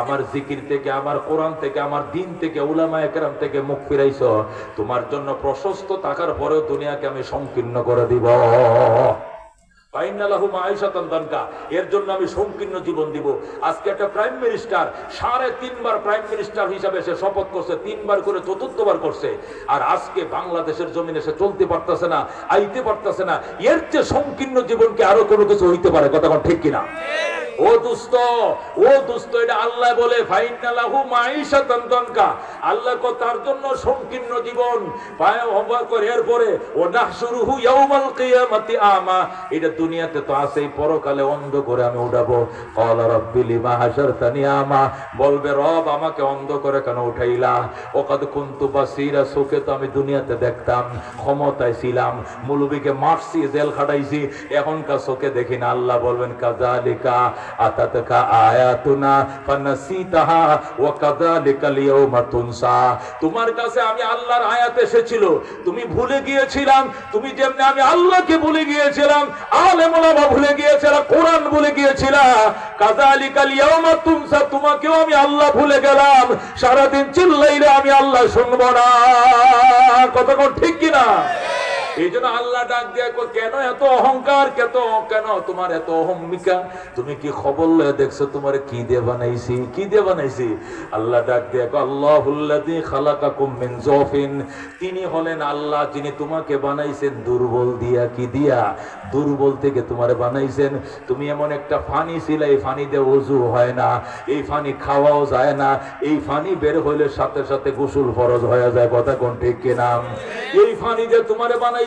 আমার জিকির থেকে, আমার কোরআন থেকে, আমার দিন থেকে, উলামায়ে কেরাম থেকে মুখ ফিরাইছো, তোমার জন্য প্রশস্ত থাকার পরেও দুনিয়াকে আমি সংকীর্ণ করে দিব। এর জন্য আমি সংকীর্ণ জীবন দিব। আজকে একটা প্রাইম মিনিস্টার 3.5 বার প্রাইম মিনিস্টার হিসাবে সে শপথ করছে, 3 বার করে 4বার করছে, আর আজকে বাংলাদেশের জমিনে সে চলতে পারতেছে না, আইতে পারতেছে না। এর চেয়ে সংকীর্ণ জীবনকে আরো কোনো কিছু হইতে পারে? কথা বল ঠিক কিনা? ও দোস্ত, এটা আল্লাহ বলে ফাইনালাহু মাঈশাতান দানকা, আল্লাহ কো তার জন্য সংকীর্ণ জীবন পায় হবা করে। এরপরে ও নাহশুরুহু ইয়াউমাল কিয়ামাতি আমা, এটা দুনিয়াতে তো আছেই, পরকালে অন্ধ করে আমি উঠাবো। ক্বালা রাব্বি লিমা হাশারতানি আমা, বলবে রব আমাকে অন্ধ করে কেন উঠাইলা? ওয়াকাদ কুনতু বাসীরা, চোখে তো আমি দুনিয়াতে দেখতাম, ক্ষমতায় ছিলাম, মুলুবিকে মারছি, জেল খাটাইছি, এখনকার চোখে দেখি না। আল্লাহ বলবেন কাযালিকা আতাতকা আয়াতুনা ফানাসিতাহা ওয়া কাযালিকাল ইয়াউমা তুনসা, তোমার কাছে আমি আল্লাহর আয়াত এসেছিল, তুমি ভুলে গিয়েছিলাম। তুমি যেমনি আমি আল্লাহকে ভুলে গিয়েছিলাম, আলেম ওলামা ভুলে গিয়েছিলাম, কোরআন ভুলে গিয়েছিলাম, কাযালিকাল ইয়াউমা তুনসা, তোমাকেও আমি আল্লাহ ভুলে গেলাম। সারাদিন চিল্লাইলে আমি আল্লাহ শুনবো না। কথা কোন ঠিক কিনা? এই জন্য আল্লাহ ডাক দিয়ে কেন এত অহংকার, কেন তোমার এত অহমিকা? তুমি কি খবর লয়ে দেখছো তোমার কি দিয়ে বানাইছি, কি দিয়ে বানাইছি? আল্লাহ ডাক দিয়ে আল্লাহুল্লাযী খালাকাকুম মিন যাফিন, তিনি হলেন আল্লাহ যিনি তোমাকে বানাইছেন দুর্বল দিয়া। কি দিয়া? দুর্বল থেকে তোমারে বানাইছেন। তুমি এমন একটা ফানি ছিল, এই ফানি দিয়ে ওযু হয় না, এই ফানি খাওয়াও যায় না, এই ফানি বের হইলে সাথে সাথে গোসল ফরজ হয়ে যায়। কথা কোন ঠিক কিনা? এই ফানি দিয়ে তোমারে বানাই,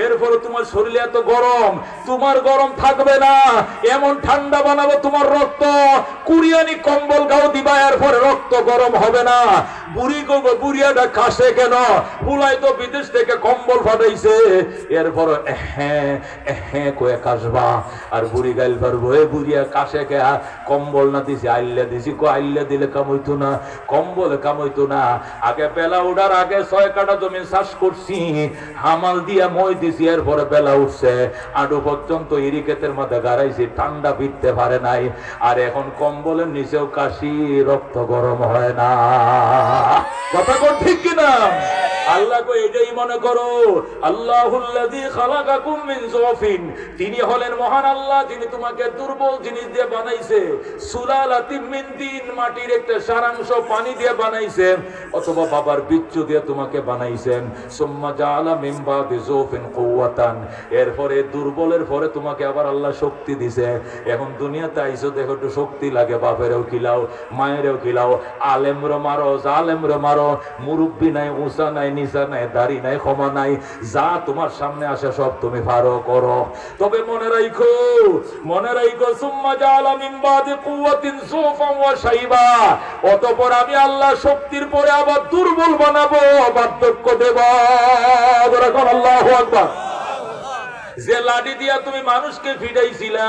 এরপরে তোমার শরীরে এত গরম, তোমার গরম থাকবে না, এমন ঠান্ডা বানাবো তোমার রক্ত কুরিয়ানি কম্বল গাও দিবা, এরপরে রক্ত গরম হবে না। বুড়িয়াটা কাশে কেন? বুলাই তো বিদেশ থেকে কম্বল ফাটাইছে, এরপর হ্যাঁ কয়ে কাশবা। আর বুড়ি গাইল পারবো, এ বুড়িয়া কাশে কে? কম্বল না দিছি, আইল্লা দিছি। আইল্লা দিলে কামইতো না, কম্বলে কামইতো না। আগে বেলা উঠার আগে 6 কাঠা জমি চাষ করছি, হামাল দিয়া মই দিছি, এরপরে বেলা উঠছে, আডু পর্যন্ত ইরিকেতের মধ্যে গাড়াইছি, ঠান্ডা পিটতে পারে নাই। আর এখন কম্বলের নিচেও কাশি, রক্ত গরম হয় না। কথা কোন ঠিক কিনা? আল্লাহ কো এটাই মনে করো, আল্লাহুল্লাযী খালাকাকুম মিন যাফিন, তিনি হলেন মহান আল্লাহ যিনি তোমাকে দুর্বল জিনিস দিয়ে বানাইছে। সুলালাতিম মিন তিন, মাটির একটা সারাংশ পানি দিয়ে বানাইছেন, অথবা বাবার বিচ্ছু দিয়ে তোমাকে বানাইছেন। সুম্মা জাআলা মিন বাদি যাফিন কুওয়াতান, এরপরে দুর্বলের পরে তোমাকে আবার আল্লাহ শক্তি দিছে। এখন দুনিয়াতে আইছো, দেখো একটু শক্তি লাগে, বাপেরও খিলাও, মায়েরও খিলাও, আলেমরও মারো, জালেমরও মারো, মুরব্বি নাই, উসা নাই, নিসা নাই, দাড়ি নাই, ক্ষমা নাই, যা তোমার সামনে আসে সব তুমি পারো করো। তবে মনে রাখো, সুম্মা জাআলা মিন বাদি কুওয়াতিন যুফান ওয়া শাইবা, অতঃপর আমি আল্লাহ শক্তির পরে আবার দুর্বল বানাবো, বার্ধক্য দেব। আল্লাহু আকবার। যে লাঠি দিয়া তুমি মানুষকে ফিরাইছিলা,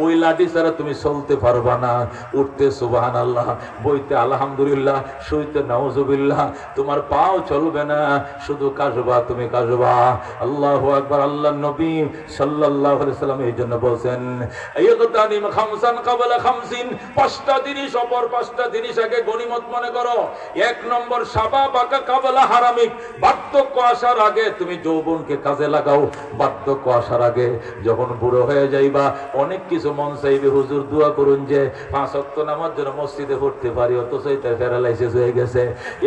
ওই লাঠি ছাড়া তুমি চলতে পারবা না। উঠতে সুবহানাল্লাহ, বইতে আলহামদুলিল্লাহ, শুইতে নাউজুবিল্লাহ, তোমার পাও চলবে না, শুধু কাশবা, তুমি কাশবা। আল্লাহু আকবার। আল্লাহর নবী সাল্লাল্লাহু আলাইহি সাল্লাম এই জন্য বলেন, ইগতানিম খামসান ক্বাবলা খামসিন, 5টা জিনিস অপর 5টা জিনিস আগে গনিমত মনে করো। 1 নম্বর শাবাবাকা ক্বাবলা হারামিক, বার্ধক্য আসার আগে তুমি যৌবনকে কাজে লাগাও। বার্ধক্য আসার আগে যখন বুড়ো হয়ে যাইবা, অনেক কিছু মন চাইবে, হুজুর দোয়া করুন যে 5 ওয়াক্ত নামাজ যেন মসজিদে পড়তে পারি, অথচ এটা প্যারালাইসিস হয়ে গেছে।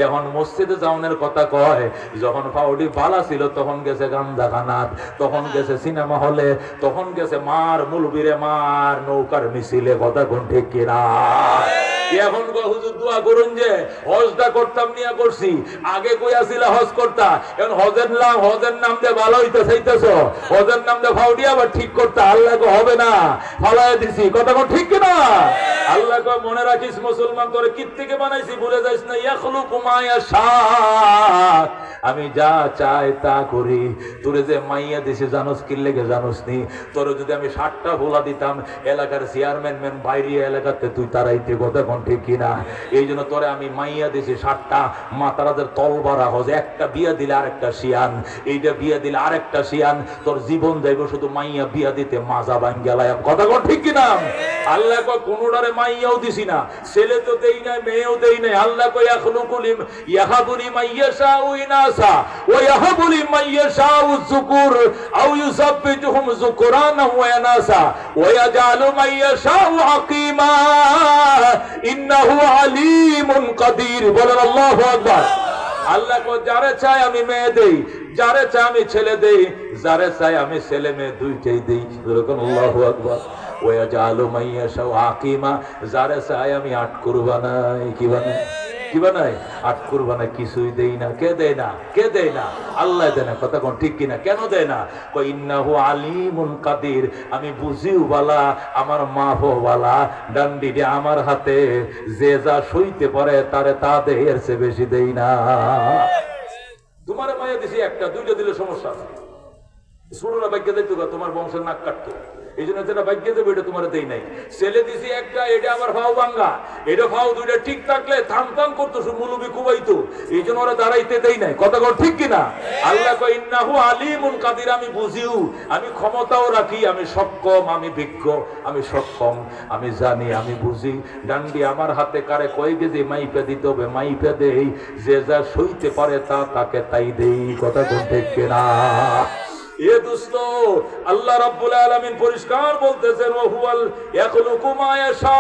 এখন মসজিদে যাওয়ার কথা কয়, যখন পাউডি বালা ছিল তখন গেছে গান্দা খানাত, তখন গেছে সিনেমা হলে, তখন গেছে মার মুলবিরে মার নৌকার মিছিলে। কথা কোন ঠিক কিনা? এখন হুজুর দোয়া করুন যে হজটা করতাম নিয়ে করছি, আগে কই আসিলা হজ করতা, এখন হজের নাম দিয়ে ভালো হইতে চাইতেছ, হজের নাম দিয়ে ফাউডি আবার ঠিক করতা, আল্লাহ কো হবে না, ফালাই দিছি। কথা কোন ঠিক কিনা? আল্লাহ কো মনে রাখিস মুসলমান, তোরে কি থেকে বানাইছি ভুলে যাইস না। ইয়াখলুকু মা ইয়াশা, আমি যা চাই তা করি। তোরে যে মাইয়া দিছি জানোস কি লেগে? জানোস নি? তোরে যদি আমি 60টা ভোলা দিতাম, এলাকার চেয়ারম্যান বাইরে এলাকাতে তুই তারাইতে। কথা কোন ঠিক কিনা? এই জন্য তোরে আমি মাইয়া দিছি 60টা, মাতারাদের তলবারা হজ, একটা বিয়া দিলে আরেকটা শিয়ান, এইটা বিয়া দিলে আরেকটা শিয়ান, তোর জীবন যাইব শুধু মাইয়া বিয়া দিতে মাজা ভাঙ্গালাম। কথা কোন ঠিক কিনা? আল্লাহ কয় কোনোটারে মাইয়াও দিছি না, ছেলে তো দেই নাই, মেয়েও দেই নাই। আল্লাহ কয় ইয়াখলুকুলিম ইয়াহাবুলি মাইয়াশাউ ইনাসা ওয়া ইয়াহাবুলি মাইয়াশাউ যুকুর আও ইউসাব্বিতুহুম যুকরানা ওয়া ইনাসা ওয়া ইয়াজআলু মাইয়াশাউ আকিমা ইন্নাহু আলিমুন কাদির। বলেন আল্লাহু আকবার। আল্লাহ কয় যারে চাই আমি মেয়ে দেই, যারে চাই আমি ছেলে দেই, যারে চাই আমি ছেলে মেয়ে দুইটাই দেই। যেরকম আল্লাহু আকবার। ওয়া জাআলু মাইয়াশাউ আকিমা, যারে চাই আমি আটকুর বানাই। কি বানাই? কি বানাই? আটকুর বানাই। কিছুই দেই না। কে দেয় না? কে দেয় না? আল্লাহ দেয় না। কথা কোন ঠিক কিনা? কেন দেয় না? কই ইন্নাহু আলিমুন কাদির, আমি বুঝিও বালা, আমার মাফও বালা। ডান্ডিটা আমার হাতে, যে যা সইতে পারে তারে তা দেয়, এর চেয়ে বেশি দেই না। তোমার মায়া দিছি একটা, দুইটা দিলে সমস্যা আছে। ছোটরা ভাগ্যে দেখতো তোমার বংশের নাক কাটতো, এই জন্য যেটা ভাগ্যে দেবে এটা তোমার দেই নাই। ছেলে দিছি একটা, এটা আমার ভাও ভাঙ্গা, এটা ভাও দুইটা ঠিক থাকলে থাম থাম করতো, মুলুবি কুবাইতো, এই জন্য ওরা দাঁড়াইতে দেই নাই। কথা কর ঠিক কিনা? আল্লাহ কয় ইন্নাহু আলিমুন কাদির, আমি বুঝিও, আমি ক্ষমতাও রাখি, আমি সক্ষম, আমি বিজ্ঞ, আমি সক্ষম, আমি জানি, আমি বুঝি। ডান্ডি আমার হাতে, কারে কয় কেজি মাইপে দিতে হবে মাইপে দেই, যে যা সইতে পারে তা তাকে তাই দেই। কথা কোন ঠিক কিনা? এ দোস্ত, আল্লাহ রাব্বুল আলামিন পরিষ্কার বলতেছেন ওয়া হুয়াল ইয়াখলুকু মা ইয়াশা,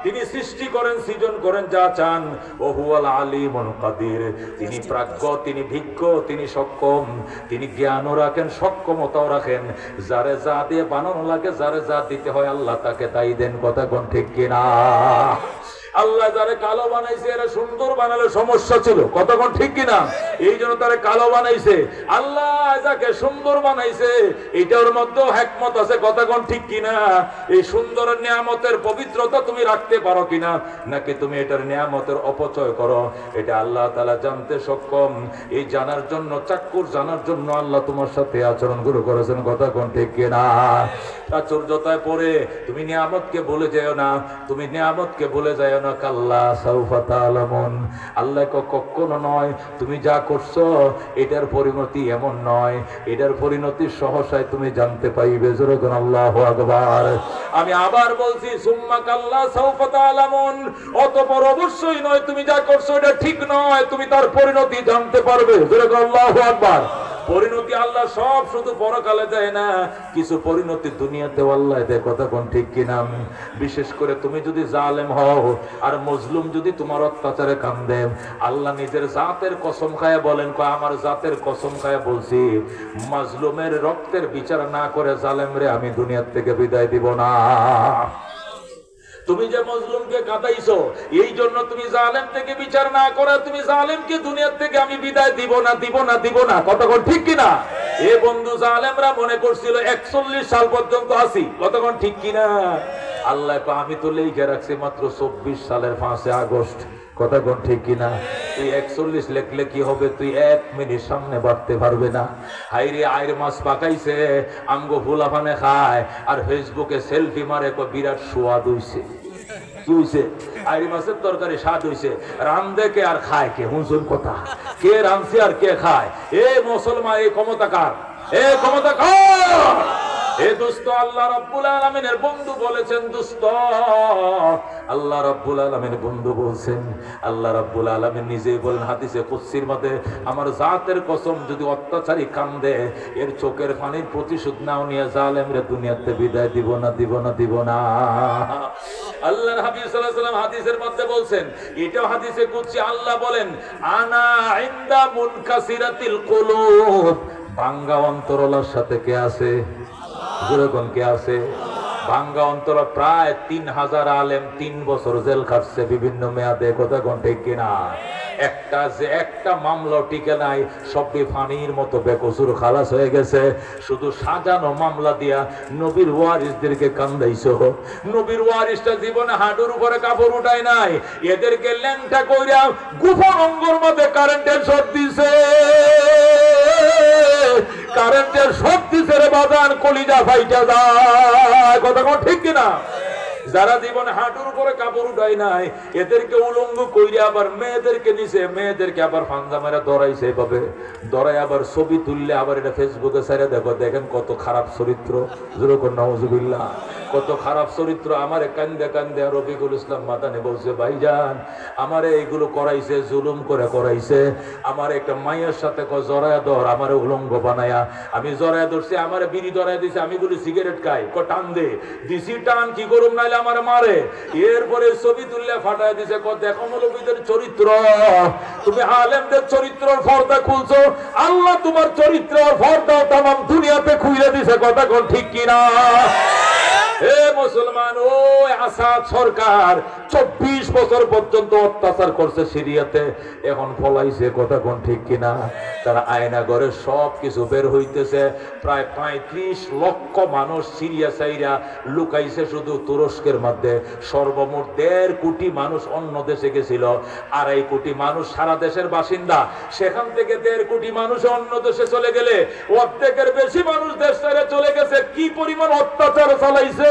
তিনি সৃষ্টি করেন, সৃজন করেন যা চান। ওয়া হুয়াল আলিমুল কাদির, তিনি প্রাজ্ঞ, তিনি বিজ্ঞ, তিনি সক্ষম, তিনি জ্ঞানও রাখেন, সক্ষমতাও রাখেন। যারে যা দিয়ে বানানো লাগে, যারে যা দিতে হয় আল্লাহ তাকে তাই দেন। কথা কোন ঠিক কিনা? আল্লাহ যারে কালো বানাইছে এরা সুন্দর বানালে সমস্যা ছিল। কতক্ষণ ঠিক কিনা? এই জন্য তারে কালো বানাইছে। আল্লাহ যাকে সুন্দর বানাইছে এটার মধ্যে হিকমত আছে। কতক্ষণ ঠিক কিনা? এই সুন্দর নিয়ামতের পবিত্রতা তুমি রাখতে পারো কিনা, নাকি তুমি এটার নিয়ামতের অপচয় করো, এটা আল্লাহ তাআলা জানতে সক্ষম। এই জানার জন্য, চাক্ষুর জানার জন্য আল্লাহ তোমার সাথে আচরণ গুলো করেছেন। কতক্ষণ ঠিক কিনা? আশ্চর্যতায় পড়ে তুমি নিয়ামতকে ভুলে যাও না, তুমি নিয়ামতকে ভুলে যাও না। কাল্লা সাউফা তাআলামুন, আল্লাহ কখনো নয় তুমি যা করছো এটার পরিণতি এমন নয়, এটার পরিণতি সহসায় তুমি জানতে পাইবে। যেরকম আল্লাহু আকবার। আমি আবার বলছি সুম্মা কাল্লা সাউফা তাআলামুন, অতঃপর অবশ্যই নয় তুমি যা করছো এটা ঠিক নয়, তুমি তার পরিণতি জানতে পারবে। যেরকম আল্লাহু আকবার। পরিণতি আল্লাহ সব শুধু পরকালে দেয় না, কিছু পরিণতি দুনিয়াতে আল্লাহ দেয়। কথা কোন ঠিক কিনা? বিশেষ করে তুমি যদি জালেম হও আর মজলুম যদি তোমার অত্যাচারে কান্দে, আল্লাহ নিজের জাতের কসম খায় বলেন, আমার জাতের কসম খায় বলছি, মাজলুমের রক্তের বিচার না করে জালেমরে আমি দুনিয়ার থেকে বিদায় দিব না। তুমি যে মজলুমকে কাঁদাইছো, এই জন্য তুমি জালেম থেকে বিচার না করে তুমি জালেমকে দুনিয়ার থেকে আমি বিদায় দিব না, দিব না, দিব না। কতক্ষণ ঠিক কিনা? এ বন্ধু, জালেমরা মনে করছিল 41 সাল পর্যন্ত আছি। কতক্ষণ ঠিক কিনা? আল্লাহ আমি তো লিখে রাখছি মাত্র 24 সালের 5 আগস্ট। কতক্ষণ ঠিক কিনা? তুই 41 লিখলে কি হবে? তুই 1 মিনিট সামনে বাড়তে পারবে না। হাইরে আয়ের মাছ পাকাইছে, আমগো ফুলাফানে খায় আর ফেসবুকে সেলফি মারে, বিরাট স্বাদ হইছে। কি হইছে? আইরি মাছের তরকারি স্বাদ হইছে। রান্ধে কে আর খায় কে? হুজুর কথা, কে রাঁধছে আর কে খায়? এ মুসলমান, এই ক্ষমতা কার? এ ক্ষমতা কার? এ দোস্ত, আল্লাহ রাব্বুল আলামিনের বন্ধু বলেছেন, দোস্ত আল্লাহ রাব্বুল আলামিনের বন্ধু বলছেন, আল্লাহ রাব্বুল আলামিন নিজেই বলেন হাদিসে কুদসির মধ্যে, আমার জাতের কসম যদি অত্যাচারী কান্দে এর চোখের পানির প্রতিশোধ নাও নিয়ে জালেমরে দুনিয়াতে বিদায় দিব না, দিব না, দিব না। আল্লাহর হাবিব সাল্লাল্লাহু আলাইহি ওয়াসাল্লাম হাদিসের মধ্যে বলছেন, এটাও হাদিসে কুদসি, আল্লাহ বলেন আনা ইনদা মুনকাসিরাতিল কুলুব, ভাঙ্গা অন্তরলার সাথে কে আছে? যেরকম কে আছে? ভাঙ্গা অন্তর। প্রায় 3000 আলেম 3 বছর জেল খাটছে বিভিন্ন মেয়াদে। কথা কোন ঠিক কিনা? একটা মামলা টিকে নাই, সবই ফানির মতো বেকসুর খালাস হয়ে গেছে। শুধু সাজানো মামলা দিয়া নবীর ওয়ারিসদেরকে কান্দাইছো। নবীর ওয়ারিসটা জীবনে হাঁটুর উপরে কাপড় উঠায় নাই, এদেরকে ল্যাংটা কইরা গোপন অঙ্গর মধ্যে কারেন্টের শক দিছে। কারেন্টের শক দিছে রে বাজান, কলিজা ফাইটা যায়। কথা কোন ঠিক কিনা? যারা জীবনে হাঁটুর উপরে কাপড় উঠায় নাই এদেরকে উলঙ্গ কইরে আবার মেয়েদেরকে নিছে, মেয়েদেরকে আবার ফান্দা মেরে ধরাইছে। এভাবে ধরাই আবার ছবি তুললে আবার এটা ফেসবুকে ছেড়ে দেখো, দেখেন কত খারাপ চরিত্র। যেরকম নাউজুবিল্লাহ। কত খারাপ চরিত্র। আমারে কান্দে কান্দে রফিকুল ইসলাম মাদানি বলছে, ভাইজান আমারে এইগুলো করাইছে, জুলুম করে করাইছে। আমার একটা মায়ের সাথে জড়ায় ধর, আমারে উলঙ্গ বানায়া। আমি জড়ায় ধরছি, আমারে বিড়ি ধরায় দিছে, আমি গুলি সিগারেট খাই, টান দে দিছি, টান কি করুম নাইলে আমার মারে। এরপরে ছবি তুললে ফাটায় দিছে, দেখো মৌলবীদের চরিত্র, তুমি আলেমদের চরিত্রের পর্দা খুলছো, আল্লাহ তোমার চরিত্রের পর্দা তামাম দুনিয়াতে খুলে দিছে। কথা কোন ঠিক কিনা? হে মুসলমান, ও আসাদ সরকার 24 বছর পর্যন্ত অত্যাচার করছে সিরিয়াতে, এখন ফলাইছে। কথা কোন ঠিক কিনা? তারা আয়না ঘরে সব কিছু বের হইতেছে। প্রায় 35 লক্ষ মানুষ সিরিয়া সাইরা লুকাইছে শুধু তুরস্কের মধ্যে। সর্বমোট 1.5 কোটি মানুষ অন্য দেশে গেছিল, 2.5 কোটি মানুষ সারা দেশের বাসিন্দা। সেখান থেকে 1.5 কোটি মানুষ অন্য দেশে চলে গেলে অর্ধেকের বেশি মানুষ দেশ ছেড়ে চলে গেছে। কি পরিমাণ অত্যাচার চালাইছে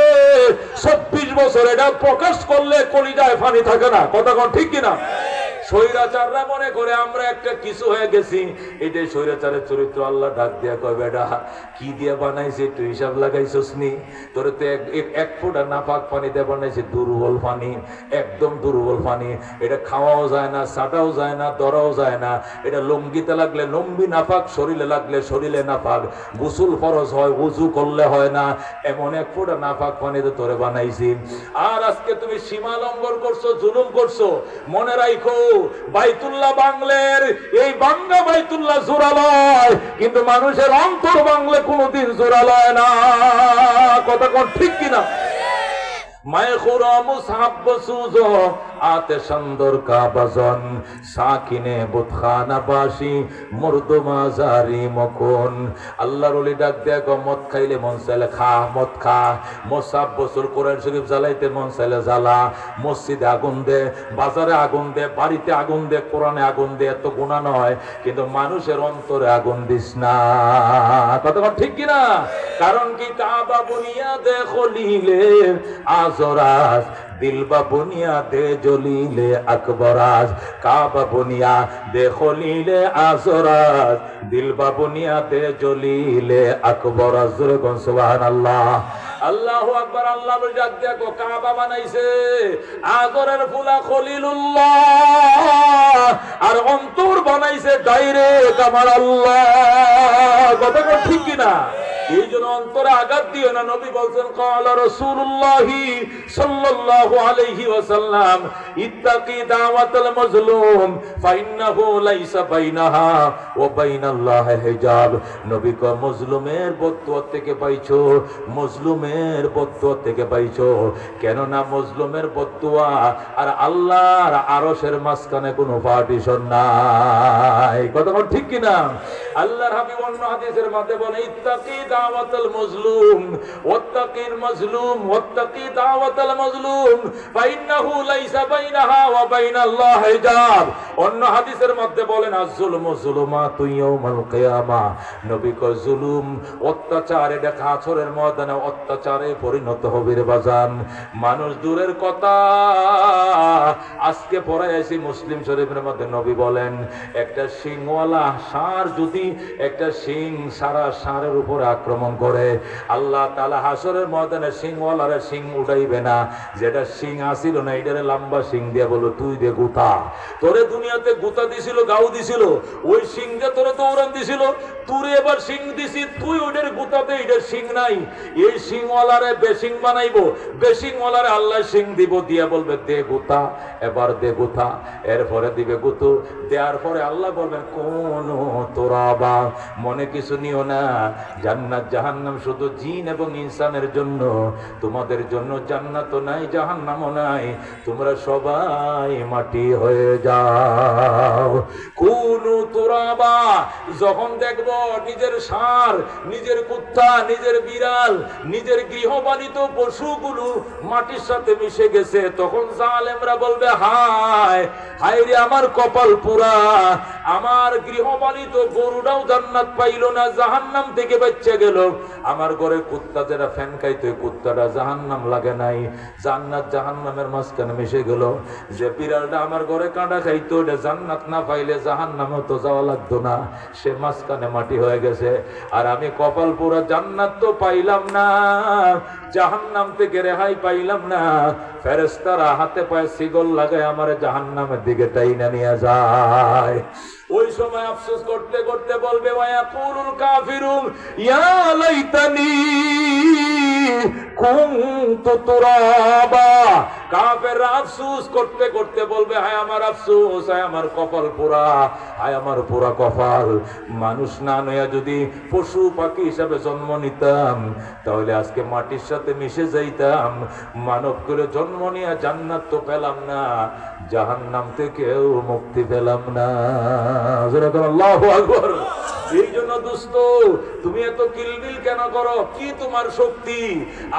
26 বছর, এটা প্রকাশ করলে কলিজায় পানি থাকে না। কথা কোন ঠিক কিনা? স্বৈরাচাররা মনে করে আমরা একটা কিছু হয়ে গেছি, এটাই স্বৈরাচারের চরিত্র। আল্লাহ ডাক দিয়া কয়, বেটা কি দিয়া বানাইছে একটু হিসাব লাগাইছস নি? তোরে তো এক ফোঁটা নাপাক পানি দিয়ে বানাইছে, দুর্বল পানি, একদম দুর্বল পানি। এটা খাওয়াও যায় না, ছাটাও যায় না, ধরাও যায় না। এটা লঙ্গিতে লাগলে লম্বি নাপাক, শরীরে লাগলে শরীরে নাপাক। গোসল ফরজ হয়, উজু করলে হয় না, এমন এক ফোঁটা নাপাক পানিতে তোরে বানাইছি। আর আজকে তুমি সীমা লঙ্ঘন করছো, জুলুম করছো। মনে রাখো, বাইতুল্লাহ বাংলের এই বাঙ্গা বাইতুল্লাহ জোরালয়, কিন্তু মানুষের অন্তর বাংলে কোনদিন জোরালয় না। কথা কোন ঠিক কিনা? মায়ে খুরামু সাহাব্ব সুজো আতে সুন্দর কাবাজন সাকিনে বুতখানা বাসি মুরদমা জারি মকুন। আল্লাহর ওলি ডাক দেখো, মদ খাইলে মন চাইলে খা, মদ খা। মোসাব বছর কোরআন শরীফ জ্বালাইতে মন চাইলে জ্বালা। মসজিদে আগুন দে, বাজারে আগুন দে, বাড়িতে আগুন দে, কোরআনে আগুন দে। এত গুনাহ নয়, কিন্তু মানুষের অন্তরে আগুন দিস না। কথা ঠিক কিনা? কারণ কি, কাবা বুনিয়াদে খলিলে আজরাজ, দিলবা বুনিয়াদে জলিলে আকবরাজ। কাবা বুনিয়াদে খলিলে আজরাজ, দিলবা বুনিয়াদে জলিলে আকবরাজ। জোরে কোন সুবহানাল্লাহ। আল্লাহু আকবার। আল্লাহ ডাক দেখো, কাবা বানাইছে আজরের ফুলা খলিলুল্লাহ, আর অন্তর বানাইছে ডাইরেক্ট আমার আল্লাহ। কথা ঠিক কিনা? এই জন্য অন্তরে আঘাত দিও না। নবী বলছেন, ক্বালা রাসূলুল্লাহি সাল্লাল্লাহু আলাইহি ওয়াসাল্লাম, ইত্তাকি দাওয়াতাল মাজলুম ফাইন্নাহু লাইসা বাইনাহা ওয়া বাইনাল্লাহি হিজাব। নবী কয়, মজলুমের বদদুয়া থেকে পাইছো, মজলুমের বদদুয়া থেকে পাইছো। কেন না, মজলুমের বদদুয়া আর আল্লাহর আরশের মাঝখানে কোনো পার্টিশন নাই। কথা ঠিক কিনা? আল্লাহর হাবিব অন্য হাদিসের মধ্যে বলে, ইত্তাকি দাওয়াতাল মাজলুম ওয়াত্তাকিল মাজলুম ওয়াত্তাকি দাওয়াতাল মাজলুম ফাইন্নাহু লাইসা বাইনাহা ওয়া বাইনাল্লাহি হিজাব। অন্য হাদিসের মধ্যে বলেন, আয-যুলমু যুলুমাতু ইয়াউমাল কিয়ামা। নবী কয়, জুলুম, অত্যাচার, এটা হাশরের ময়দানে অত্যাচারে পরিণত হবে রে বাজান। মানুষ দূরের কথা, আজকে পড়ে আসি মুসলিম শরীফের মধ্যে নবী বলেন, একটা সিংওয়ালা ষাঁড় যদি একটা সিং সারা ষাঁড়ের উপরে আক্রমণ করে, আল্লাহ তাআলা হাশরের ময়দানে সিংওয়ালারে সিং উঠাইবে না, যেটা সিং আসিল না এটারে লম্বা সিং দিয়ে বলো, তুই দে গুতা। তোরে দুনিয়াতে গুতা দিছিল, গাও দিছিল, ওই সিং দিয়ে তোরে দৌড়ান দিছিল, তুই এবার সিং দিছি, তুই ওইটার গুতাতে এটার সিং নাই। এই সিংওয়ালারে বেসিং বানাইবো, বেসিংওয়ালারে আল্লাহ সিং দিব, দিয়া বলবে দে গুতা, এবার দে গুতা। এরপরে দিবে গুতু, দেওয়ার পরে আল্লাহ বলবেন, কোন তোরাবা, মনে কিছু নিও না, জান্নাত জাহান্নাম শুধু জিন এবং ইনসানের জন্য, তোমাদের জন্য জান্নাত নাই, জাহান্নামও নাই, তোমরা সবাই মাটি হয়ে যাও। কোন তোরাবা, যখন দেখবো নিজের ষাঁড়, নিজের কুত্তা, নিজের বিড়াল, নিজের গৃহপালিত পশুগুলো মাটির সাথে মিশে গেছে, তখন জালেমরা বলবে, হায় হায় রে আমার কপাল পুরা, আমার গৃহপালিত গরুটাও জান্নাত পাইল না, জাহান্নাম থেকে বাঁচা গেল। আমার ঘরে কুত্তা যারা ফ্যান খাইতো কুত্তাটা জাহান্নাম লাগে নাই, জান্নাত জাহান্নামের মাঝখানে মিশে গেল। যে বিড়ালটা আমার ঘরে কাঁটা খাইতো এটা জান্নাত না পাইলে জাহান্নামে তো যাওয়া লাগতো না, সে মাঝখানে মাটি হয়ে গেছে। আর আমি কপাল পুরা জান্নাত তো পাইলাম না, জাহান্নাম থেকে রেহাই পাইলাম না। ফেরেশতারা হাতে পায়ে শিকল লাগায় আমার জাহান্নামের দিকে টাইনা নিয়ে যায়। ওই সময় আফসোস করতে করতে বলবে ওয়ায়াকুলুল কাফিরুন ইয়া লাইতানি কুনতু তুরাবা। কাফেররা আফসোস করতে করতে বলবে হায় আমার আফসোস, হায় আমার কপাল পোড়া, হায় আমার পোড়া কপাল। মানুষ না নয়া যদি পশু পাখি হিসাবে জন্ম নিতাম তাহলে আজকে মাটির সাথে মিশে যাইতাম। মানব করে জন্ম নিয়ে জান্নাত তো পেলাম না, জাহান্নাম থেকেও মুক্তি পেলাম না। আল্লাহু আকবার। এই জন্য দোস্ত তুমি এত কিলবিল কেন করো? কি তোমার শক্তি?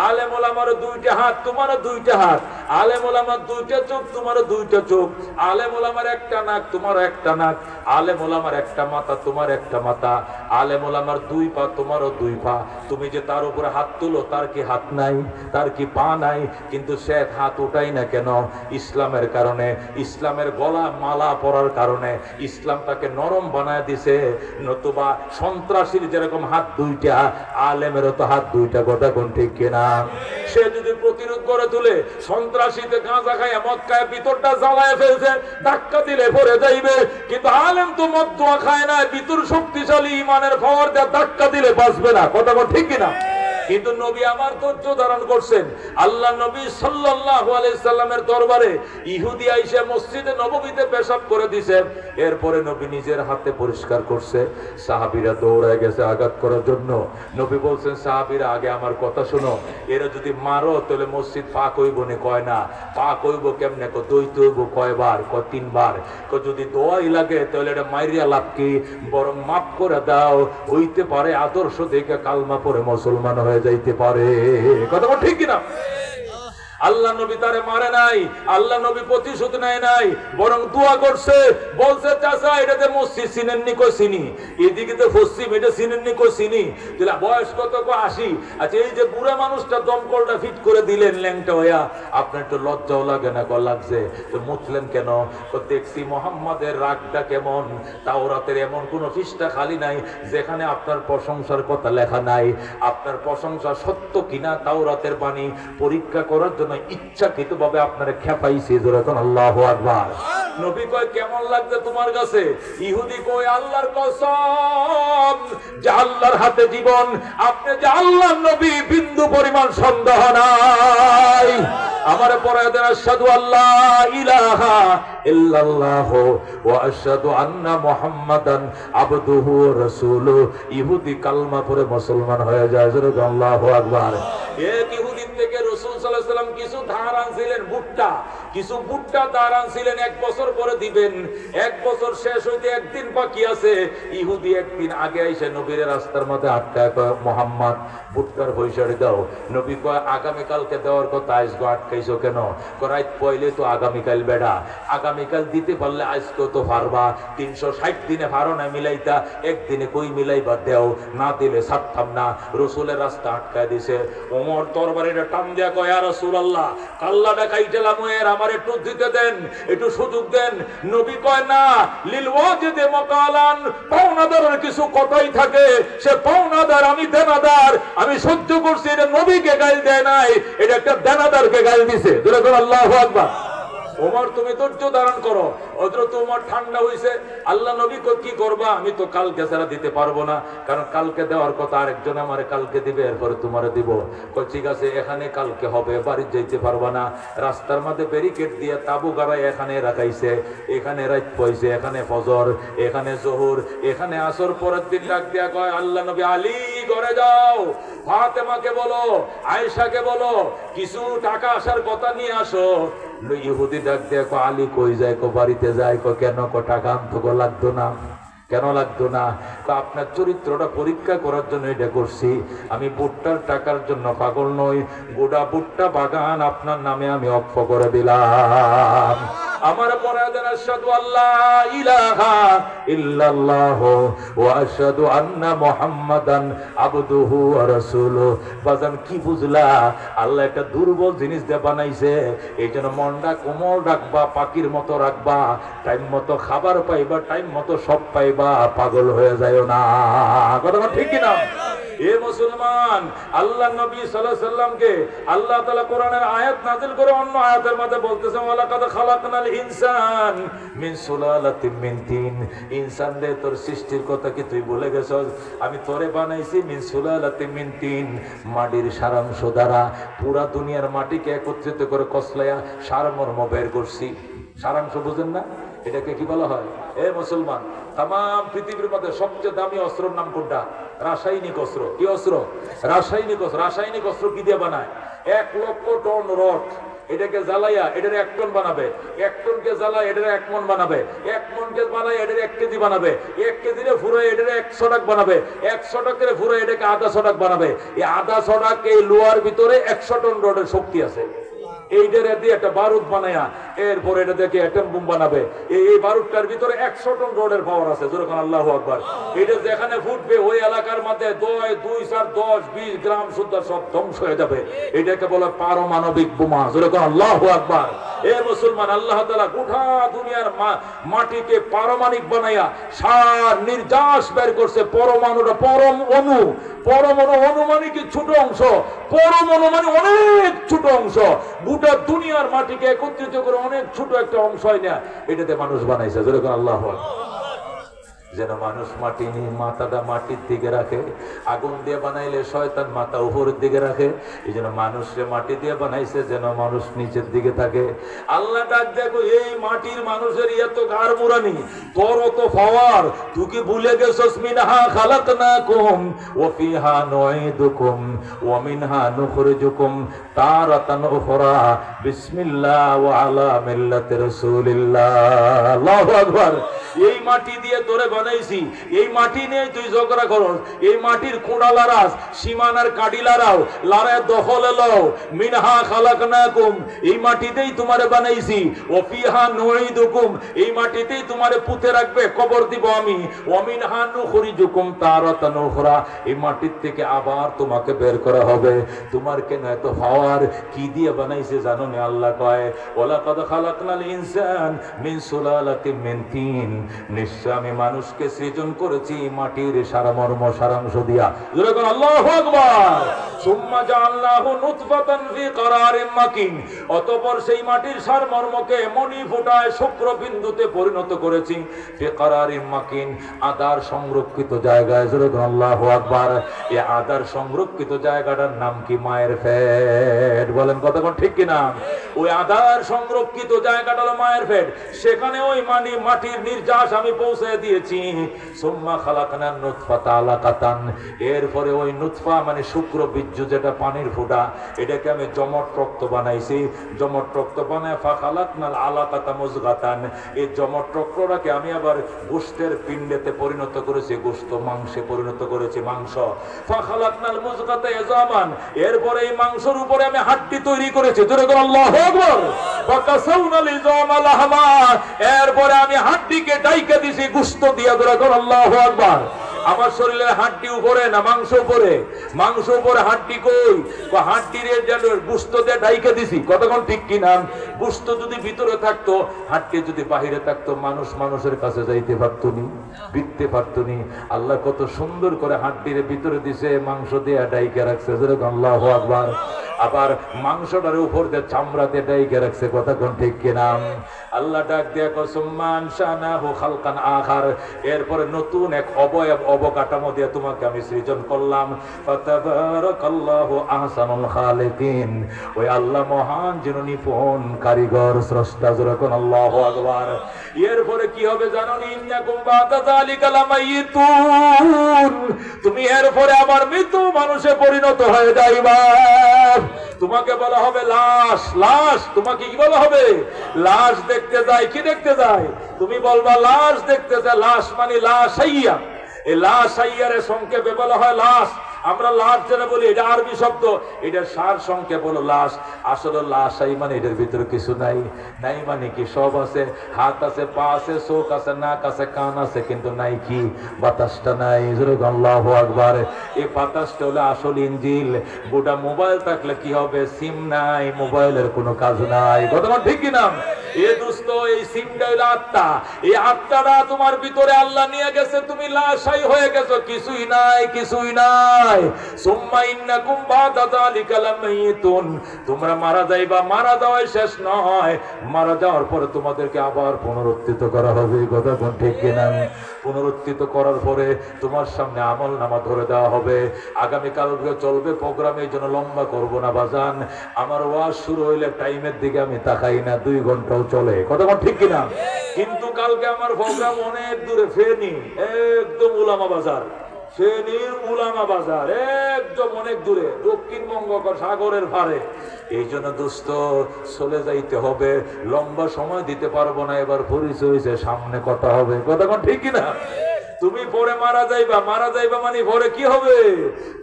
আলেম ওলামার দুইটা হাত, তোমারও দুইটা হাত। আলেম ওলামার দুইটা চোখ, তোমারও দুইটা চোখ। আলেম ওলামার একটা নাক, তোমারও একটা নাক। আলেম ওলামার একটা মাথা, তোমার একটা মাথা। আলেম ওলামার দুই পা, তোমারও দুই পা। তুমি যে তার উপরে হাত তুলো, তার কি হাত নাই? তার কি পা নাই? কিন্তু সে হাত উঠাই না কেন? ইসলামের কারণে, ইসলামের গলা মালা পরার কারণে। ইসলাম তাকে নরম বানায় দিছে। নতুবা সন্ত্রাসীর যেরকম হাত দুইটা, আলেমেরও তো হাত দুইটা। কথা কোন ঠিক কিনা? সে যদি প্রতিরোধ করে তুলে, সন্ত্রাসীতে গাঁজা খায় মদ খায় ভিতরটা জ্বালায় ফেলছে, ধাক্কা দিলে পড়ে যাইবে। কিন্তু আলেম তো মদ দোয়া খায় না, ভিতর শক্তিশালী ইমানের পাওয়ার দিয়ে ধাক্কা দিলে বাঁচবে না। কথা কোন ঠিক কিনা? কিন্তু নবী আমার ধৈর্য ধারণ করছেন। আল্লাহ নবী সাল্লাল্লাহু আলাইহি সাল্লামের দরবারে ইহুদি আইসা মসজিদে নববীতে পেশাব করে দিয়েছে। এরপরে নবী নিজের হাতে পরিষ্কার করছে। সাহাবীরা দৌড়ায় গেছে আঘাত করার জন্য। নবী বলছেন সাহাবীরা আগে আমার কথা শোনো, এরা যদি মারো তাহলে মসজিদ পাক হইব না। কয় না, পাক হইব কেমনে? দইতে হইব কয়বার? 3 বার। যদি দোয়াই লাগে তাহলে এটা মাইরিয়া লাভ কি? বরং মাফ করে দাও, হইতে পারে আদর্শ দেখে কালমা পড়ে মুসলমান হয়ে যাইতে পারে। কথা ঠিক কিনা? আল্লাহ নবী তারে মারে নাই, আল্লাহ নবী প্রতিশোধ নেয় নাই, বরং দোয়া করছে। বলছে চাচা এটাতে মসজিদ চিনেননি? কই চিনি। এদিকে তো পশ্চিম, এটা চিনেননি? কই চিনি। বয়স কত? 80। আচ্ছা এই যে বুড়া মানুষটা দমকলটা ফিট করে দিলেন ল্যাংটা হইয়া, আপনার তো লজ্জাও লাগে না? লাগছে। তো মুছলেন কেন? দেখছি মোহাম্মদের রাগটা কেমন। তাওরাতের এমন কোন পৃষ্ঠা খালি নাই যেখানে আপনার প্রশংসার কথা লেখা নাই। আপনার প্রশংসা সত্য কিনা তাওরাতের বাণী পরীক্ষা করার জন্য ইচ্ছাকৃতভাবে আপনারা খেপাইছে। যখন আল্লাহু আকবার। নবী কয় কেমন লাগছে তোমার কাছে? ইহুদি কয় আল্লাহর কসম যে আল্লাহর হাতে জীবন, আপনি যে আল্লাহর নবী বিন্দু পরিমাণ সন্দেহ নাই। আমার পরে দেন আশহাদু আল্লা ইলাহা ইল্লাল্লাহ ওয়া আশহাদু আন্না মুহাম্মাদান আবদুহু ওয়া রাসূলুহু। ইহুদি কালমা পড়ে মুসলমান হয়ে যায়। যখন আল্লাহু আকবার। এক ইহুদি থেকে রাসূল সাল্লাল্লাহু আলাইহি ওয়াসাল্লাম কিছু ধার আনছিলেন, ভুট্টা, কিছু ভুট্টা ধার আনছিলেন। 1 বছর পরে দিবেন। 1 বছর শেষ হইতে একদিন বাকি আছে। ইহুদি একদিন আগে এসে নবীর রাস্তার মধ্যে আটকায় কয় মুহাম্মদ ভুট্টার পয়সাটা দাও। নবী কয় আগামী কালকে দেওয়ার কথা, আজকে আটকাইছো কেন? রাত পয়লে তো আগামীকাল বেড়া, আগামীকাল দিতে পারলে আজকেও তো পারবা। 360 দিনে পারো না মিলাইতা, একদিনে কই মিলাইবা? দেও, না দিলে ছাড়তাম না। রসুলের রাস্তা আটকায় দিছে। ওমর তরবারিটা টান দিয়া কয় ইয়া রাসূলুল্লাহ কাল্লাটা কাইটেলাম, এর আমার একটু দিতে দেন, একটু সুযোগ দেন। নবী কয় না, লিল ওয়াজিদে মাকালান, পাওনাদারের কিছু কথাই থাকে। সে পাওনাদার, আমি দেনাদার। আমি সহ্য করছি। এটা নবীকে গাল দেয় নাই, এটা একটা দেনাদারকে গাল দিছে। আল্লাহু আকবার। ওমর তুমি ধৈর্য ধারণ করো। হযরত ওমর ঠান্ডা হইছে। আল্লাহ নবী কই কি করবা? আমি তো কালকে ছাড়া দিতে পারবো না, কারণ কালকে দেওয়ার কথা আরেকজন আমারে কালকে দিবে, এরপরে তোমারে দিব। কই ঠিক আছে, এখানে কালকে হবে, বাড়ি যাইতে পারবা না। রাস্তার মধ্যে ব্যারিকেড দিয়ে তাবু গাড়াই এখানে রাখাইছে। এখানে রাত পয়সে, এখানে ফজর, এখানে জোহর, এখানে আসর। পরের দিন ডাক দিয়া কয় আল্লাহ নবী আলী ঘরে যাও, ফাতেমাকে বলো, আয়েশাকে বলো কিছু টাকা আসার কথা নিয়ে আসো। ইহুদি ডাক দিয়ে কয় আলী কই যায়? কো বাড়িতে যায়। কো কেন? কো টাকা আনতো। কো লাগতো না। কেন লাগতো না? আপনার চরিত্রটা পরীক্ষা করার জন্য এটা করছি। আমি ভুট্টার টাকার জন্য পাগল নই। গোটা ভুট্টা বাগান আপনার নামে আমি অক্ষ করে দিলাম। আমার পরে দেন আশহাদু আল্লাহ ইলাহা ইল্লাল্লাহ ওয়া আশহাদু আন্না মুহাম্মাদান আবদুহু ওয়া রাসূলুহু। বাজান কি বুঝলা? আল্লাহ একটা দুর্বল জিনিস দিয়ে বানাইছে, এই জন্য মনটা কোমল রাখবা, পাখির মতো রাখবা, টাইম মতো খাবার পাইবা, টাইম মতো সব পাইবা, পাগল হয়ে যায়ও না। কথা ঠিক কিনা? এ মুসলমান, আল্লাহ নবী সাল্লাল্লাহু আলাইহি সাল্লামকে আল্লাহ তাআলা কোরআনের আয়াত নাযিল করে অন্য আয়াতের মধ্যে বলতেছেন ওয়ালাকাদ খালাকনাল ইনসান মিন সুলালাতিন মিন তিন। ইনসান রে তোর সৃষ্টির কথা কি তুই ভুলে গেছস? আমি তোরে বানাইছি মিন সুলালাতিন মিন তিন, মাটির সারাংশ দ্বারা। পুরা দুনিয়ার মাটিকে একত্রিত করে কসলায়া সারমর্ম বের করছি। সারাংশ বুঝেন না? এটাকে কি বলা হয়? এ মুসলমান, তাম পৃথিবীর মধ্যে সবচেয়ে দামি অস্ত্রের নাম কোনটা? রাসায়নিক অস্ত্র। কি অস্ত্র? রাসায়নিক অস্ত্র। রাসায়নিক অস্ত্র কি দিয়ে বানায়? 1 লক্ষ টন রড, এটাকে জ্বালাইয়া এটার 1 টন বানাবে, 1 টনকে জ্বালায় এটার 1 মন বানাবে, 1 মনকে বানায় এটার 1 কেজি বানাবে, 1 কেজিরে ফুরাই এটার 100 টাক বানাবে, 100 টাকের ফুরাই এটাকে 1/2 টাক বানাবে। এই 1/2 টাক এই লোহার ভিতরে 100 টন রডের শক্তি আছে। এইটারে দিয়ে একটা বারুদ বানায়া এরপরে এটা দেখে অ্যাটম বোম বানাবে। এই বারুদটার ভিতরে 100 টন রডের পাওয়ার আছে। জোরে কোন আল্লাহু আকবার। এটা যেখানে ফুটবে ওই এলাকার মধ্যে 2, 4, 10, 20 গ্রাম সুদ্ধা সব ধ্বংস হয়ে যাবে। এটাকে বলে পারমাণবিক বোমা। জোরে কোন আল্লাহু আকবার। এ মুসলমান, আল্লাহ তাআলা গোটা দুনিয়ার মাটিকে পারমাণবিক বানায়া সার নির্যাস বের করছে। পরমাণুটা পরম অণু, পরমাণু অণু মানে কি ছোট অংশ, পরমাণু মানে অনেক ছোট অংশ। গোটা দুনিয়ার মাটিকে একত্রিত করে অনেক ছোট একটা অংশ হয় না, এটাতে মানুষ বানাইছে। জোরে কোন আল্লাহু আকবার। যেন মানুষ মাটি নিয়ে মাথাটা মাটির দিকে রাখে। আগুন দিয়ে বানাইলে শয়তান মাথা উপরের দিকে রাখে। এই জন্য মানুষকে মাটি দিয়ে বানাইছে যেন মানুষ নিচের দিকে থাকে। আল্লাহ ডাক দেখো, এই মাটির মানুষের এত গাড় মুরানি, তোর অত পাওয়ার, তুই কি ভুলে গেছস? মিনহা খালাকনাকুম ওয়া ফিহা নুঈদুকুম ওয়া মিনহা নুখরিজুকুম তারাতান উখরা বিসমিল্লাহ ওয়া আলা মিল্লাতি রাসূলিল্লাহ। আল্লাহু আকবার। এই মাটি দিয়ে তোরে বানাইছি, এই মাটি নিয়ে তুই ঝগড়া করস, এই মাটির কোড়া লারাস, সীমানার কাটি লারাও, লারায় দখলে লও। মিনহা খালাকনাকুম, এই মাটিতেই তোমারে বানাইছি। ওয়া ফিহা নুঈদুকুম, এই মাটিতেই তোমারে পুঁতে রাখবে, কবর দিব আমি। ওয়া মিনহা নুখরিজুকুম তারাতান উখরা, এই মাটির থেকে আবার তোমাকে বের করা হবে। তোমার কেন এত পাওয়ার? কি দিয়ে বানাইছে জানো না? আল্লাহ কয় ওয়ালাকাদ খালাকনাল ইনসান মিন সুলালাতিন মিন তিন, নিশ্চয় আমি মানুষকে সৃজন করেছি মাটির সারমর্ম সারাংশ দিয়া। জোরে বল আল্লাহু আকবার। সুম্মা জাআলনাহু নুতফাতান ফি করারিন মাকিন, অতঃপর সেই মাটির সারমর্মকে মণি ফোঁটায় শুক্রবিন্দুতে পরিণত করেছি। ফি করারিন মাকিন, আদার সংরক্ষিত জায়গায়। জোরে বল আল্লাহু আকবার। এই আদার সংরক্ষিত জায়গাটার নাম কি? মায়ের পেট। বলেন কতক্ষণ ঠিক কিনা? ওই আদার সংরক্ষিত জায়গাটা হলো মায়ের পেট। সেখানে ওই মাটির নির্যাস আমি পৌঁছে দিয়েছি। সুম্মা খালাকনান নুতফাতা আলাকাতান, এরপরে ওই নুতফা মানে শুক্র বীর্য, যেটা পানির ফোঁটা, এটাকে আমি জমট রক্ত বানাইছি। জমট রক্ত বানায় ফা খালাকনাল আলাকাতা মুজগাতান, এই জমট রক্তটাকে আমি আবার গোশতের পিণ্ডেতে পরিণত করেছি, গোশত মাংসে পরিণত করেছি, মাংস। ফা খালাকনাল মুজগাতা ইজামান, এরপরে এই মাংসের উপরে আমি হাড্ডি তৈরি করেছি। জোরে বল আল্লাহু আকবার। ওয়া কাসাউনাল ইজামা লাহমা, এরপরে আমি হাড্ডিকে ডাইকা দিছি গোশত দিয়া। জোরে বল আল্লাহু আকবার। আমার শরীরের হাড্ডি উপরে না মাংস উপরে? মাংস উপরে, হাড্ডি কই? হাড্ডির গোশত দিয়ে ডাইকা দিছি। কতক্ষণ ঠিক কিনা? গোশত যদি ভিতরে থাকতো, হাড্ডি যদি বাহিরে থাকতো, মানুষ মানুষের কাছে যাইতে পারতো নি, বিকতে পারতো নি। আল্লাহ কত সুন্দর করে হাড্ডির ভিতরে দিছে, মাংস দিয়ে ডাইকা রাখছে। যেরকম আল্লাহু আকবার। আবার মাংসটার উপর দিয়ে চামড়া দিয়ে ডাইকা রাখছে। কতক্ষণ ঠিক কিনা? আল্লাহ ডাক দিয়া কসমান শানাহু খালকান আখার, এরপরে নতুন এক অবয়ব অবকাঠামো দিয়ে তোমাকে আমি সৃজন করলাম। ফাতাবারাকাল্লাহু আহসানুল খালিকিন, ওই আল্লাহ মহান, যিনি নিপুণ কারিগর, স্রষ্টা। যখন আল্লাহু আকবার। এরপরে কি হবে জানো? ইন্নাকুম বাদা যালিকা লামাইতুন, তুমি এরপরে আবার মৃত্যু মানুষে পরিণত হয়ে যাইবা। তোমাকে বলা হবে লাশ। লাশ তোমাকে কি বলা হবে? লাশ দেখতে যায়। কি দেখতে যায়? তুমি বলবা লাশ দেখতে যায়। লাশ মানে লাশাইয়া। এই লাশাইয়ারে সংক্ষেপে বলা হয় লাশ। আমরা লাশ যেটা বলি এটা আরবি শব্দ, এটা সার সংক্ষেপ হলো লাশ। আসলে লাশ মানে এটার ভিতরে কিছু নাই। নাই মানে কি? সব আছে, হাত আছে, পা আছে, চোখ আছে, নাক আছে, কান আছে, কিন্তু নাই কি? বাতাসটা নাই। আল্লাহু আকবার। এই বাতাসটা হলো আসল ইঞ্জিল। গোটা মোবাইল থাকলে কি হবে? সিম নাই, মোবাইলের কোনো কাজ নাই। কথা ঠিক কিনা? এ দোস্ত, এই সিমটা হলো আত্মা। এই আত্মাটা তোমার ভিতরে আল্লাহ নিয়ে গেছে, তুমি লাশাই হয়ে গেছো, কিছুই নাই, কিছুই নাই। সুম্মা ইন্নাকুম বাদা যালিকা লামাইতুন, তোমরা মারা যাইবা। মারা যাওয়াই শেষ নয়, মারা যাওয়ার পরে তোমাদেরকে আবার পুনরুত্থিত করা হবে। কথা কোন ঠিক কিনা? পুনরুত্থিত করার পরে তোমার সামনে আমল নামা ধরে দেওয়া হবে। আগামীকাল চলবে প্রোগ্রামে, এই জন্য লম্বা করব না বাজান। আমার ওয়াজ শুরু হইলে টাইমের দিকে আমি তাকাই না, 2 ঘন্টাও চলে। কথা কোন ঠিক কিনা? কিন্তু কালকে আমার প্রোগ্রাম অনেক দূরে, ফেনী, একদম উলামা বাজার। ফেনীর উলামা বাজার একদম অনেক দূরে, দক্ষিণবঙ্গ সাগরের পারে। এই জন্য দোস্ত চলে যাইতে হবে, লম্বা সময় দিতে পারবো না। এবার পরিচয় হয়েছে, সামনে কথা হবে। কথা কোন ঠিক কিনা? তুমি পরে মারা যাইবা। মারা যাইবা মানে পরে কি হবে?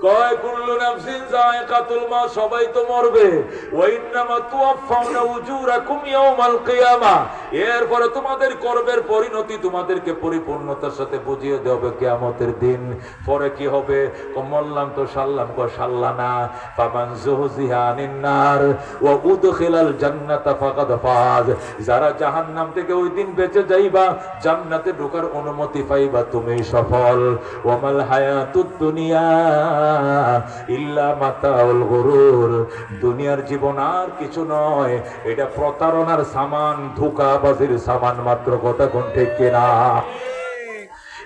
কয় কুল্লু নাফসিন যায়কাতুল মাউত, সবাই তো মরবে। ওয়া ইন্নামা তুওয়াফাউনা উজুরাকুম ইয়াওমাল কিয়ামা, এরপরে তোমাদের কর্মের পরিণতি তোমাদেরকে পরিপূর্ণতার সাথে বুঝিয়ে দেওয়া হবে কিয়ামতের দিন। পরে কি হবে? কমল্লাম তো সাল্লাম, কো সাল্লানা ফামান যুহজিহা আনিন নার ওয়া উদখিলাল জান্নাতা ফাকাদ ফাজ, যারা জাহান্নাম থেকে ওই দিন বেঁচে যাইবা, জান্নাতে ঢোকার অনুমতি পাইবা, তুমি সফল। ওয়ামাল হায়াতুদ দুনিয়া ইল্লা মাতাউল গুরুর, দুনিয়ার জীবন আর কিছু নয়, এটা প্রতারণার সামান, ধোঁকাবাজির সামান মাত্র। কথা কোন ঠিক কিনা?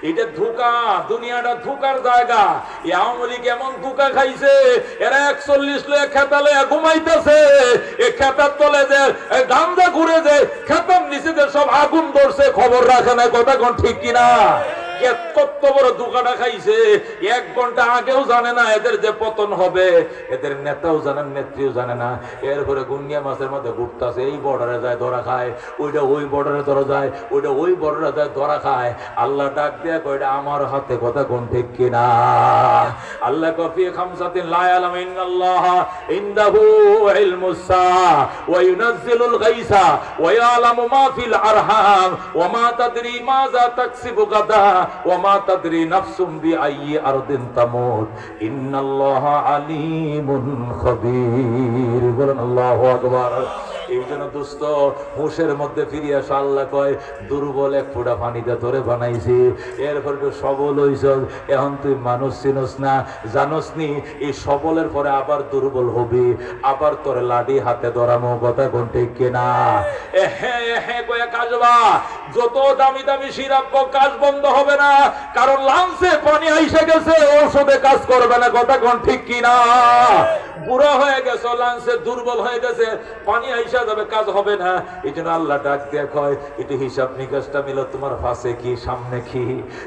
এটা ধোঁকা, দুনিয়াটা ধোঁকার জায়গা। আওয়ামী লীগ এমন ধোঁকা খাইছে, এরা 41 লোক খেতালে ঘুমাইতেছে। এই খেতার তলে যে গান্দা ঘুরে, যে খেতার নিচে যে সব আগুন ধরছে, খবর রাখে না। কথা কোন ঠিক কিনা? কত বড় ধোঁকাটা খাইছে, 1 ঘন্টা আগেও জানে না এদের যে পতন হবে। এদের নেতাও জানেন, নেত্রীও জানে না। এরপরে গুঙ্গিয়া মাছের মধ্যে ঘুরতেছে, এই বর্ডারে যায় ধরা খায়, ওইটা ওই বর্ডারে ধরা যায়, ওইটা ওই বর্ডারে যায় ধরা খায়। আল্লাহ ডাক দেয়া কয়, এটা আমার হাতে। কথা কোন ঠিক কিনা? আল্লাহ কফি খামসাতিন লা ইয়ালামু ইন্নাল্লাহা ইনদাহু ইলমুস সাআ ওয়া ইউনাজ্জিলুল গায়সা ওয়া ইয়ালামু মা ফিল আরহাম ওয়া মা তাদরি মাযা তাকসিবু গাদা ওয়া মা তাদরি নাফসুম বিআইয়ি আরদিন তামুত ইন্নাল্লাহা আলিমুন খাবীর। বলেন আল্লাহু আকবার। এই জন্য দোস্ত, হুঁশের মধ্যে ফিরে আসা। আল্লাহ কয়, দুর্বল এক ফোঁটা পানিতে ধরে বানাইছি, এরপর তো সবল হইছ। এখন তুই মানুষ চিনস না, জানস নি, এই সবলের পরে আবার দুর্বল হবি, আবার তোর লাঠি হাতে ধরামো। কথা কোন ঠিক কিনা? কাজবা যত দামি দামি সিরাপ, কাজ বন্ধ হবে না, কারণ লাঞ্চে পানি আইসা গেছে, ঔষধে কাজ করবে না। কথা কোন ঠিক কিনা? বুড়া হয়ে গেছে, লাঞ্চে দুর্বল হয়ে গেছে, পানি আইসা যাবে, কাজ হবে না। এই জন্য আল্লাহ ডাক দিয়ে কয়, এটি হিসাব নিকাশটা মিলো। তোমার পাশে কি, সামনে কি?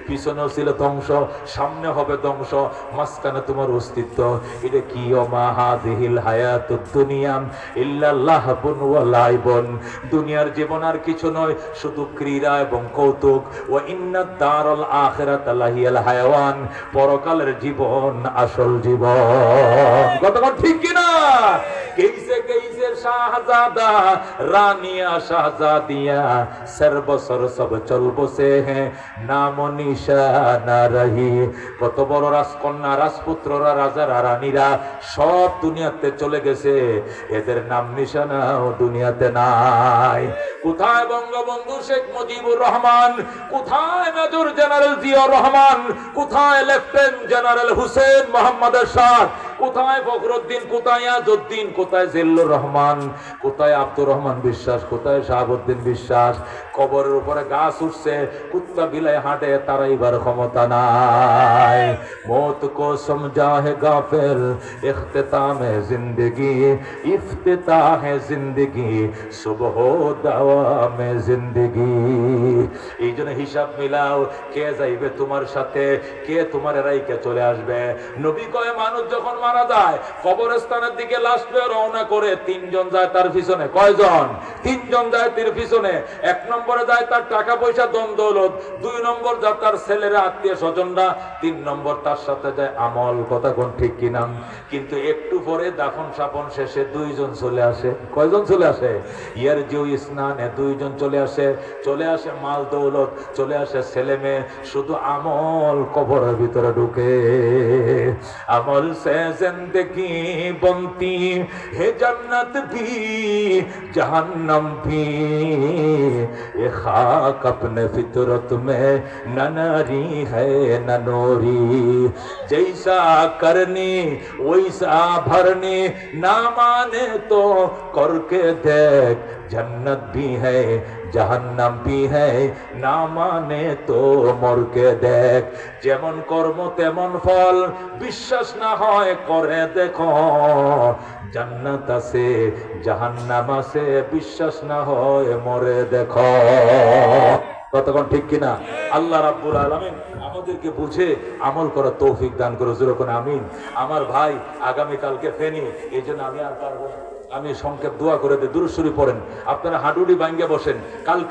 পিছনেও ছিল ধ্বংস, সামনে হবে ধ্বংস, মাঝখানে তোমার অস্তিত্ব। এটা কি? ওমা হাযিহিল হায়াতুদ দুনিয়া ইল্লা লাহবুন ওয়া লাইবুন, দুনিয়ার জীবন আর কিছু নয়, শুধু ক্রীড়া এবং কৌতুক। ওয়া ইন্নাদ দারাল আখিরাতা লাহিয়াল হায়াওয়ান, পরকালের জীবন আসল জীবন। কতক্ষণ ঠিক কিনা? কেইসে কেইসে শাহজাদা রানিয়া শাহজাদিয়া সর বসর সব চল বসে হ্যাঁ, নাম নিশানা রহি। কত বড় রাজকন্যা, রাজপুত্ররা, রাজারা, রানীরা সব দুনিয়াতে চলে গেছে, এদের নাম নিশানাও দুনিয়াতে নাই। কোথায় বঙ্গবন্ধু শেখ মুজিবুর রহমান? কোথায় মেজর জেনারেল জিয়াউর রহমান? কোথায় লেফটেন্যান্ট জেনারেল হুসেন মোহাম্মদ এরশাদ? কোথায় ফখরুদ্দিন? কোথায় আজউদ্দিন? কোথায় জিল্লুর রহমান? কোথায় আব্দুর রহমান বিশ্বাস? কোথায় শাহাবুদ্দিন বিশ্বাস? কবরের উপরে গাছ উঠছে, কুত্তা বিলাই হাঁটে, তারাইবার ক্ষমতা নাই। মौत को समझा है गाफिल, इख्तिताम है जिंदगी, इफ्तिताह है जिंदगी, सुबह दावा में जिंदगी। এই জন্য হিসাব মিলাও, কে যাইবে তোমার সাথে, কে তোমার রাইকে চলে আসবে। নবী কয়, মানুষ যখন মারা যায়, কবরস্থানের দিকে লাশ পেয়ে রওনা করে, তিনজন যায় তার পিছনে। কয়জন? তিনজন যায় তার পিছনে। এক নম্বরে যায় তার টাকা পয়সা ধন দৌলত, দুই নম্বর যায় তার ছেলেরা, আত্মীয় স্বজনরা, তিন নম্বর তার সাথে যায় আমল। কথা কোন ঠিক কিনা? কিন্তু একটু পরে দাফন সাপন শেষে দুইজন চলে আসে। কয়জন চলে আসে? ইয়ার জিউ ইসনানে দুইজন চলে আসে। চলে আসে মাল দৌলত, চলে আসে ছেলে মেয়ে, শুধু আমল কবরের ভিতরে ঢুকে। আমল সে জিंदगी बनती है जन्नत भी जहन्नम भी, ये खाक अपने फितरत में न नारी है न नूरी, जैसा करनी वैसा भरनी, ना माने तो करके देख, जन्नत भी है जहन्नम भी है, ना माने तो मर के देख। যেমন কর্ম তেমন ফল, বিশ্বাস না হয় করে দেখো, জান্নাত আছে জাহান্নাম আছে, বিশ্বাস না হয় মরে দেখো। কতক্ষণ ঠিক কিনা? আল্লাহ রাব্বুল আলামিন আমাদেরকে বুঝে আমল করার তৌফিক দান করে, যেরকম আমিন। আমার ভাই আগামীকালকে ফেনী, এই জন্য আমি আর পারবো না, আমি সংক্ষেপ দোয়া করে দিই, দুরূদ শরীফ পড়েন, আপনারা হাঁটুটি ভাঙ্গে বসেন। কাল